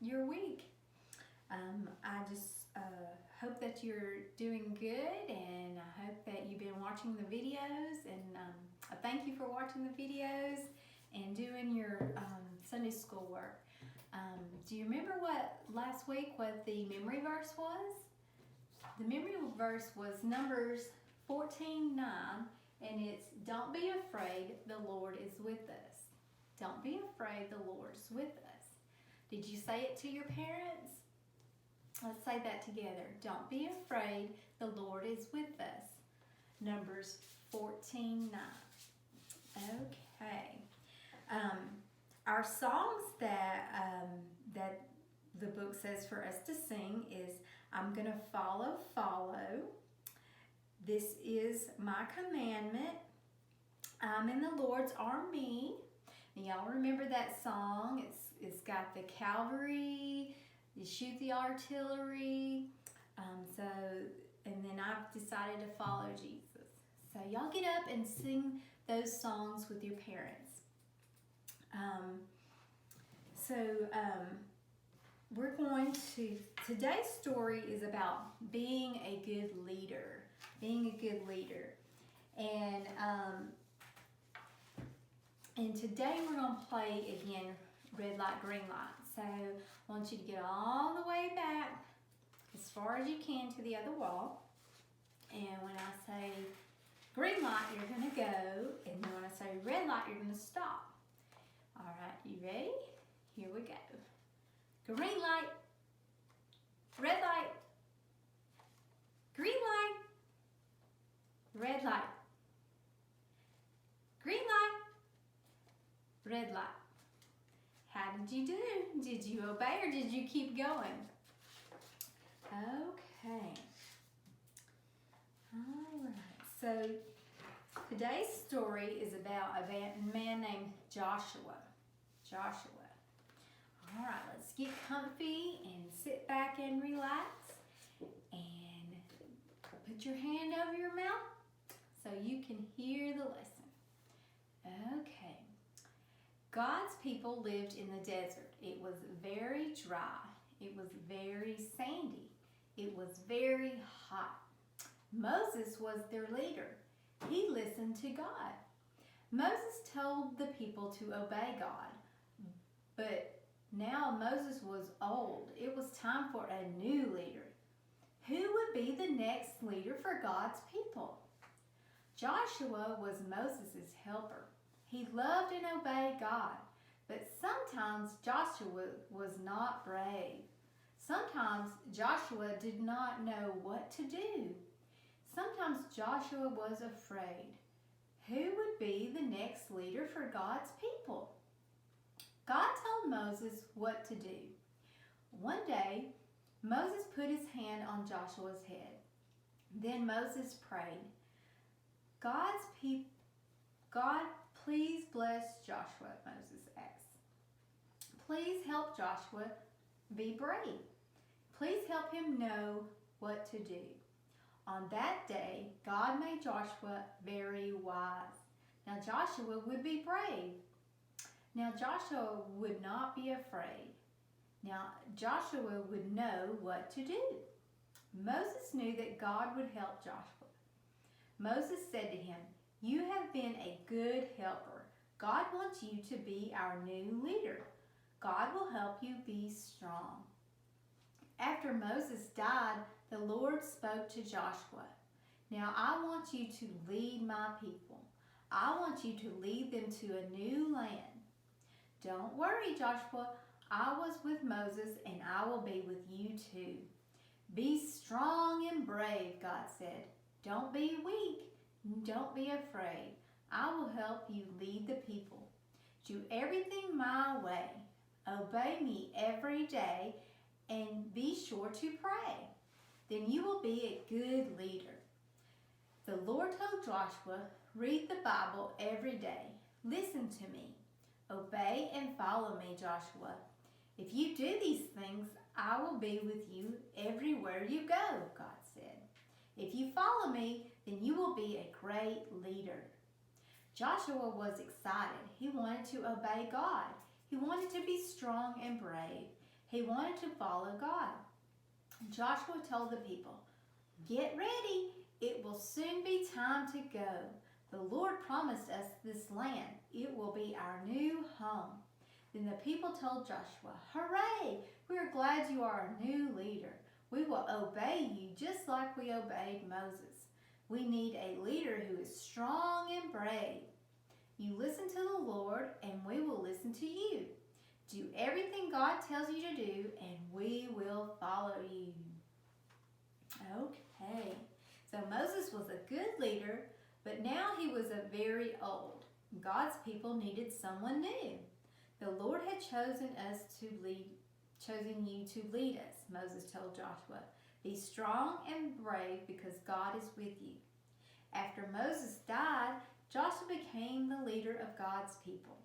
your week. I just hope that you're doing good, and I hope that you've been watching the videos. And I thank you for watching the videos and doing your Sunday school work. Do you remember what last week what the memory verse was? The memory verse was Numbers 14:9, and it's, "Don't be afraid, the Lord is with us." Don't be afraid, the Lord's with us. Did you say it to your parents? Let's say that together. Don't be afraid, the Lord is with us. Numbers 14:9. Okay. Our songs that the book says for us to sing is, "I'm gonna follow, follow. This is my commandment. I'm in the Lord's army." And y'all remember that song? It's got the cavalry, you shoot the artillery. And then I've decided to follow Jesus. So y'all get up and sing those songs with your parents. We're going to, today's story is about being a good leader. Being a good leader. And today we're going to play again red light, green light. So I want you to get all the way back as far as you can to the other wall. And when I say green light, you're going to go. And then when I say red light, you're going to stop. All right, you ready? Here we go. Green light, red light, green light, red light, green light, red light. How did you do? Did you obey or did you keep going? Okay. All right. So today's story is about a man named Joshua. Joshua. All right, let's get comfy and sit back and relax and put your hand over your mouth so you can hear the lesson. Okay. God's people lived in the desert. It was very dry. It was very sandy. It was very hot. Moses was their leader. He listened to God. Moses told the people to obey God, but now Moses was old. It was time for a new leader. Who would be the next leader for God's people? Joshua was Moses' helper. He loved and obeyed God, but sometimes Joshua was not brave. Sometimes Joshua did not know what to do. Sometimes Joshua was afraid. Who would be the next leader for God's people? God told Moses what to do. One day, Moses put his hand on Joshua's head. Then Moses prayed, God, please bless Joshua, Moses asked. Please help Joshua be brave. Please help him know what to do. On that day, God made Joshua very wise. Now Joshua would be brave. Now Joshua would not be afraid. Now Joshua would know what to do. Moses knew that God would help Joshua. Moses said to him, "You have been a good helper. God wants you to be our new leader. God will help you be strong." After Moses died, the Lord spoke to Joshua. "Now I want you to lead my people. I want you to lead them to a new land. Don't worry, Joshua. I was with Moses and I will be with you too. Be strong and brave," God said. "Don't be weak. Don't be afraid. I will help you lead the people. Do everything my way. Obey me every day and be sure to pray. Then you will be a good leader." The Lord told Joshua, "Read the Bible every day. Listen to me. Obey and follow me, Joshua. If you do these things, I will be with you everywhere you go," God said. "If you follow me, then you will be a great leader." Joshua was excited. He wanted to obey God. He wanted to be strong and brave. He wanted to follow God. Joshua told the people, "Get ready. It will soon be time to go. The Lord promised us this land. It will be our new home." Then the people told Joshua, "Hooray! We are glad you are our new leader. We will obey you just like we obeyed Moses. We need a leader who is strong and brave. You listen to the Lord, and we will listen to you. Do everything God tells you to do, and we will follow you." Okay, so Moses was a good leader, but now he was very old. God's people needed someone new. The Lord had chosen you to lead us, Moses told Joshua. "Be strong and brave because God is with you." After Moses died, Joshua became the leader of God's people.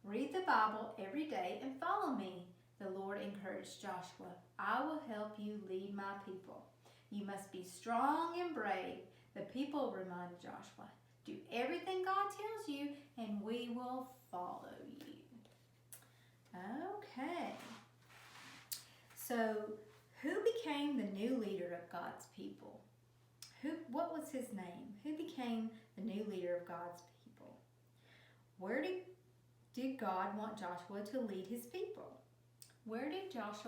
"Read the Bible every day and follow me," the Lord encouraged Joshua. "I will help you lead my people. You must be strong and brave," the people reminded Joshua. "Do everything God tells you, and we will follow you." Okay. So, who became the new leader of God's people? What was his name? Who became the new leader of God's people? Where did God want Joshua to lead his people? Where did God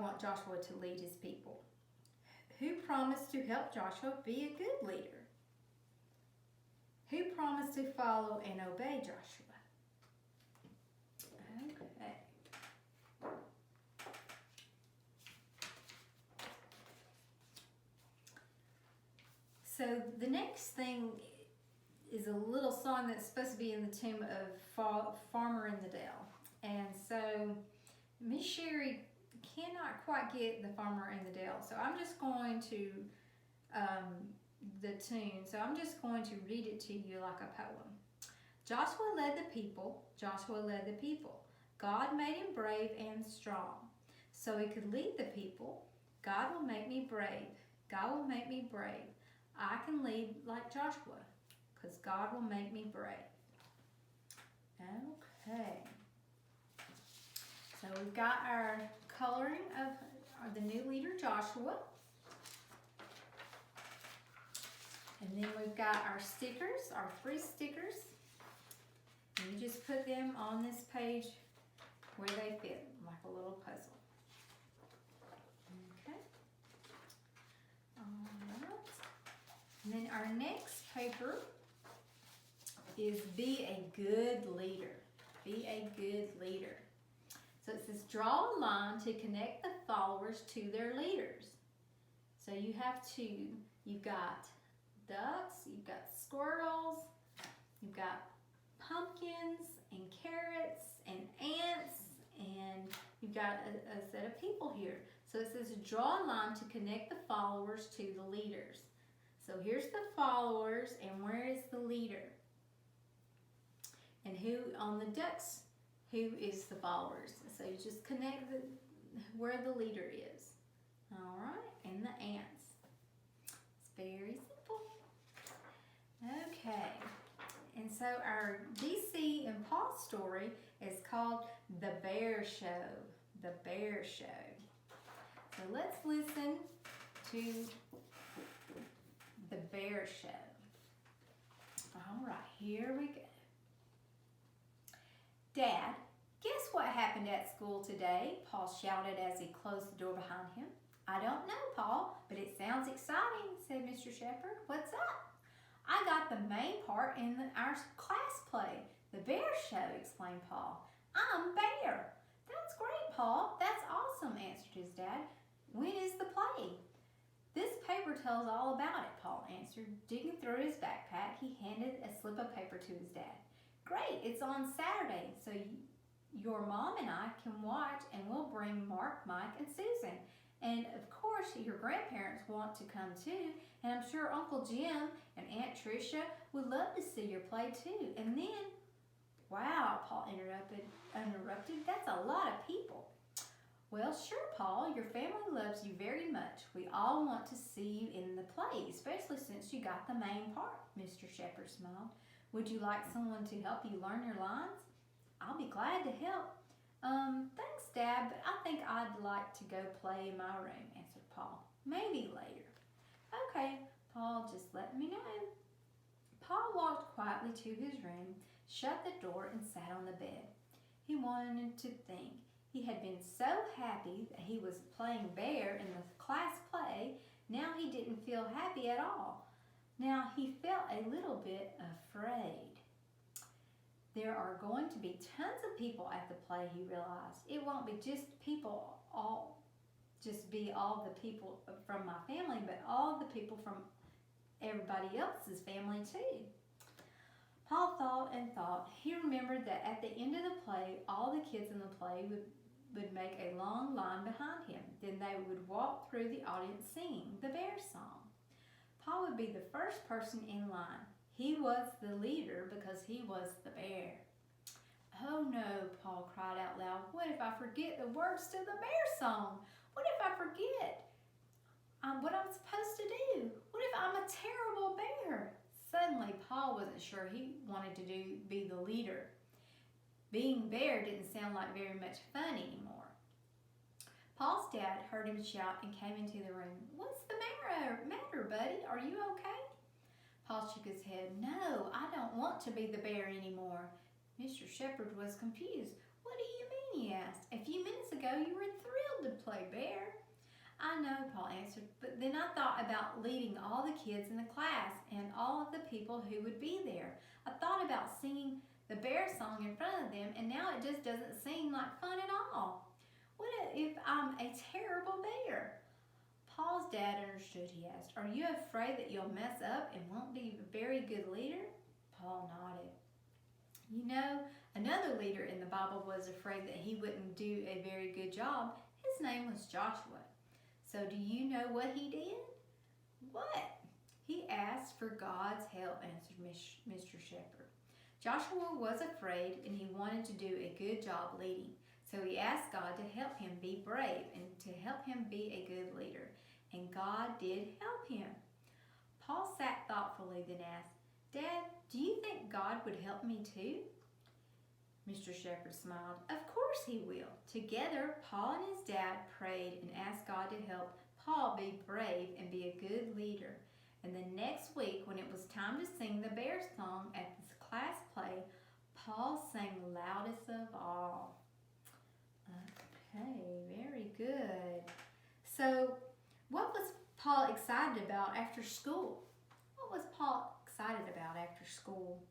want Joshua to lead his people? Who promised to help Joshua be a good leader? Who promised to follow and obey Joshua? Okay. So the next thing is a little song that's supposed to be in the tune of Farmer in the Dell. And so Miss Sherry cannot quite get the Farmer in the Dell. So I'm just going to, the tune, so I'm just going to read it to you like a poem. Joshua led the people, Joshua led the people. God made him brave and strong, so he could lead the people. God will make me brave, God will make me brave. I can lead like Joshua, because God will make me brave. Okay. So we've got our coloring of the new leader, Joshua. And then we've got our stickers, our 3 stickers. And you just put them on this page where they fit, like a little puzzle. Okay. All right. And then our next paper is Be a Good Leader. Be a good leader. So it says, draw a line to connect the followers to their leaders. So you've got ducks, you've got squirrels, you've got pumpkins and carrots and ants, and you've got a set of people here. So it says, draw a line to connect the followers to the leaders. So here's the followers, and where is the leader? And who on the ducks, who is the followers? So you just connect where the leader is. All right, and the ants. It's very simple. Okay, and so our DC and Paul story is called The Bear Show. The Bear Show. So let's listen to The Bear Show. All right, here we go. Dad, guess what happened at school today? Paul shouted as he closed the door behind him. I don't know, Paul, but it sounds exciting, said Mr. Shepherd. What's up? I got the main part in our class play, The Bear Show, explained Paul. I'm Bear. That's great, Paul. That's awesome, answered his dad. When is the play? This paper tells all about it, Paul answered. Digging through his backpack, he handed a slip of paper to his dad. Great, it's on Saturday, so your mom and I can watch, and we'll bring Mark, Mike, and Susan. And of course, your grandparents want to come too, and I'm sure Uncle Jim and Aunt Tricia would love to see your play too. And then, wow, Paul interrupted, that's a lot of people. Well, sure, Paul, your family loves you very much. We all want to see you in the play, especially since you got the main part, Mr. Shepherd smiled. Would you like someone to help you learn your lines? I'll be glad to help. Thanks, Dad, but I think I'd like to go play in my room, answered Paul. Maybe later. Okay, Paul, just let me know. Paul walked quietly to his room, shut the door, and sat on the bed. He wanted to think. He had been so happy that he was playing bear in the class play. Now he didn't feel happy at all. Now he felt a little bit afraid. There are going to be tons of people at the play, he realized. It won't be just all the people from my family, but all the people from everybody else's family too. Paul thought and thought. He remembered that at the end of the play, all the kids in the play would make a long line behind him. Then they would walk through the audience singing the bear song. Paul would be the first person in line. He was the leader because he was the bear. Oh no, Paul cried out loud. What if I forget the words to the bear song? What if I forget what I'm supposed to do? What if I'm a terrible bear? Suddenly, Paul wasn't sure he wanted to be the leader. Being bear didn't sound like very much fun anymore. Paul's dad heard him shout and came into the room. What's the matter, buddy? Are you okay? Paul shook his head. No, I don't want to be the bear anymore. Mr. Shepherd was confused. What do you mean, he asked. A few minutes ago you were thrilled to play bear. I know, Paul answered, but then I thought about leading all the kids in the class and all of the people who would be there. I thought about singing the bear song in front of them, and now it just doesn't seem like fun at all. What if I'm a terrible bear? Paul's dad understood. He asked, Are you afraid that you'll mess up and won't be a very good leader? Paul nodded. You know, another leader in the Bible was afraid that he wouldn't do a very good job. His name was Joshua. So do you know what he did? What? He asked for God's help, answered Mr. Shepherd. Joshua was afraid and he wanted to do a good job leading. So he asked God to help him be brave and to help him be a good leader. And God did help him. Paul sat thoughtfully, then asked, Dad, do you think God would help me too? Mr. Shepherd smiled. Of course he will. Together, Paul and his dad prayed and asked God to help Paul be brave and be a good leader. And the next week, when it was time to sing the bear song at this class play, Paul sang loudest of all. Okay, very good. So, what was Paul excited about after school? What was Paul excited about after school?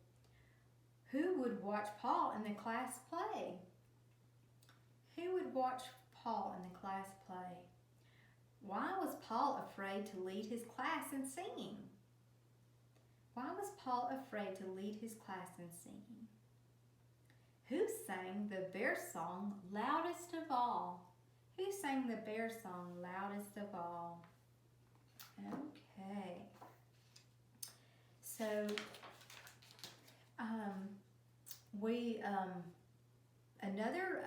Who would watch Paul in the class play? Who would watch Paul in the class play? Why was Paul afraid to lead his class in singing? Why was Paul afraid to lead his class in singing? Who sang the bear song loudest of all? Who sang the bear song loudest of all? Okay. So, another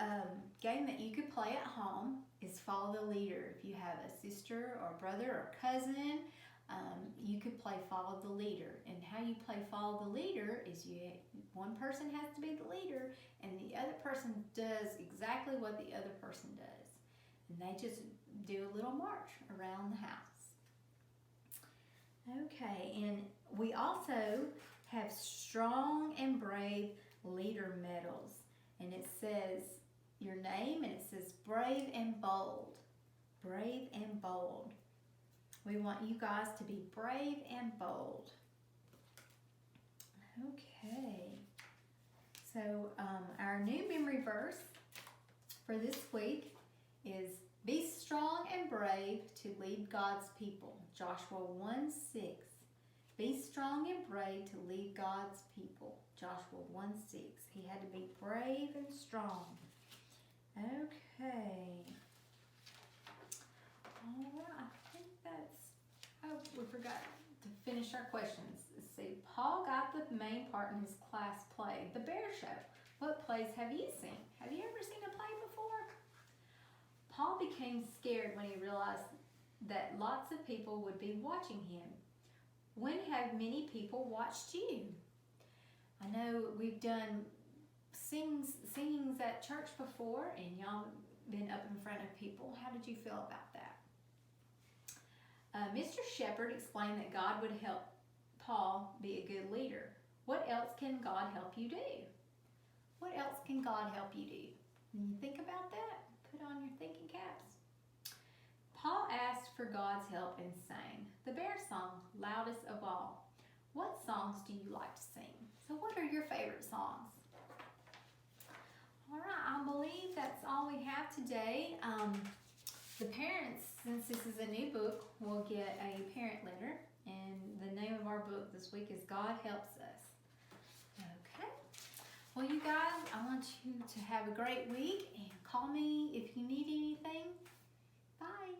game that you could play at home is Follow the Leader. If you have a sister or brother or cousin, you could play Follow the Leader. And how you play Follow the Leader is one person has to be the leader and the other person does exactly what the other person does. And they just do a little march around the house. Okay, and we also have Strong and Brave Leader medals. And it says your name and it says Brave and Bold. Brave and bold. We want you guys to be brave and bold. Okay. So our new memory verse for this week is Be strong and brave to lead God's people. Joshua 1:6. Be strong and brave to lead God's people. Joshua 1:6. He had to be brave and strong. Okay. All right. I think we forgot to finish our questions. Let's see. Paul got the main part in his class play, The Bear Show. What plays have you seen? Have you ever seen a play before? Paul became scared when he realized that lots of people would be watching him. When have many people watched you? I know we've done singings at church before, and y'all been up in front of people. How did you feel about that? Mr. Shepherd explained that God would help Paul be a good leader. What else can God help you do? What else can God help you do? When you think about that, put on your thinking caps. Paul asked for God's help and sang the Bear song, loudest of all. What songs do you like to sing? So what are your favorite songs? All right, I believe that's all we have today. The parents, since this is a new book, will get a parent letter. And the name of our book this week is God Helps Us. Okay. Well, you guys, I want you to have a great week and call me if you need anything. Bye.